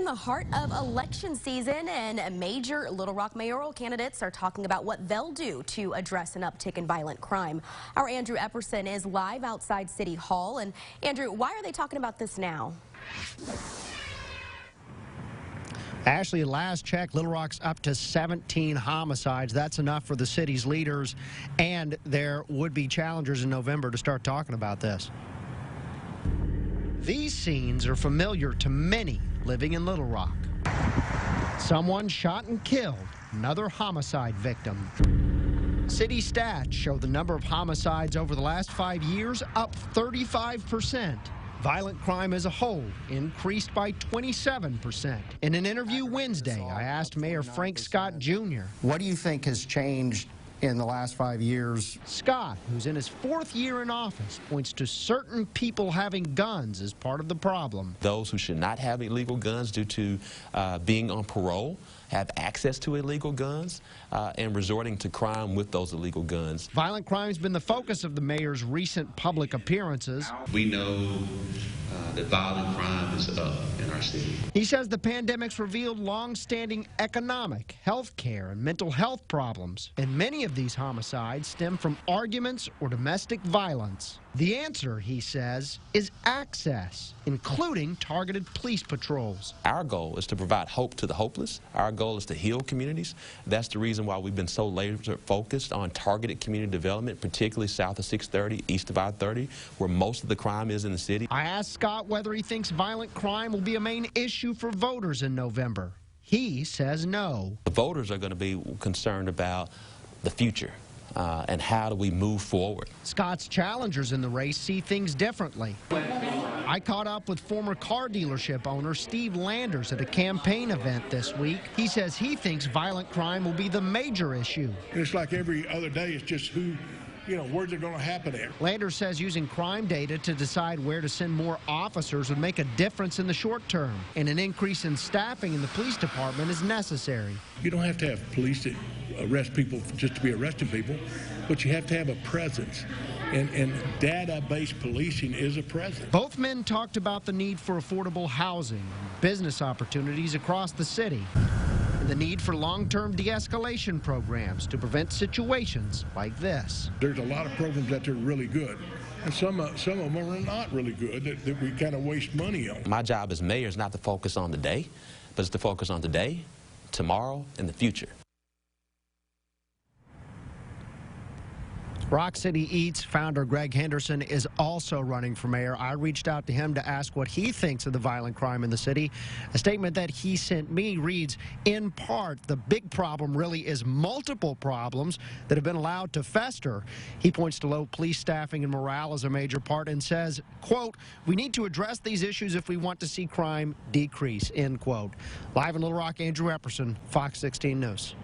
the heart of election season, and major Little Rock mayoral candidates are talking about what they'll do to address an uptick in violent crime. Our Andrew Epperson is live outside City Hall. And Andrew, why are they talking about this now? Ashley, last check, Little Rock's up to 17 homicides. That's enough for the city's leaders and their would-be challengers in November to start talking about this. These scenes are familiar to many living in Little Rock. Someone shot and killed, another homicide victim. City stats show the number of homicides over the last 5 years up 35%. Violent crime as a whole increased by 27%. In an interview Wednesday, I asked Mayor Frank Scott Jr., what do you think has changed in the last 5 years? Scott, who's in his 4th year in office, points to certain people having guns as part of the problem. Those who should not have illegal guns due to being on parole have access to illegal guns and resorting to crime with those illegal guns. Violent crime's been the focus of the mayor's recent public appearances. We know that violent crime is up in our city. He says the pandemic's revealed long-standing economic, health care, and mental health problems. And many of these homicides stem from arguments or domestic violence. The answer, he says, is access, including targeted police patrols. Our goal is to provide hope to the hopeless. Our goal is to heal communities. That's the reason why we've been so laser focused on targeted community development, particularly south of 630, east of I-30, where most of the crime is in the city. I asked Scott whether he thinks violent crime will be a main issue for voters in November. He says no. The voters are going to be concerned about the future. And how do we move forward? Scott's challengers in the race see things differently. I caught up with former car dealership owner Steve Landers at a campaign event this week. He says he thinks violent crime will be the major issue. It's like every other day, it's just where's it going to happen at? Landers says using crime data to decide where to send more officers would make a difference in the short term, and an increase in staffing in the police department is necessary. You don't have to have police that arrest people just to be arresting people, but you have to have a presence. And data-based policing is a presence. Both men talked about the need for affordable housing, business opportunities across the city, and the need for long-term de-escalation programs to prevent situations like this. There's a lot of programs that are really good, and some of them are not really good that we kind of waste money on. My job as mayor is not to focus on the day, but it's to focus on today, tomorrow, and the future. Rock City Eats founder Greg Henderson is also running for mayor. I reached out to him to ask what he thinks of the violent crime in the city. A statement that he sent me reads, in part, the big problem really is multiple problems that have been allowed to fester. He points to low police staffing and morale as a major part and says, quote, we need to address these issues if we want to see crime decrease, end quote. Live in Little Rock, Andrew Epperson, Fox 16 News.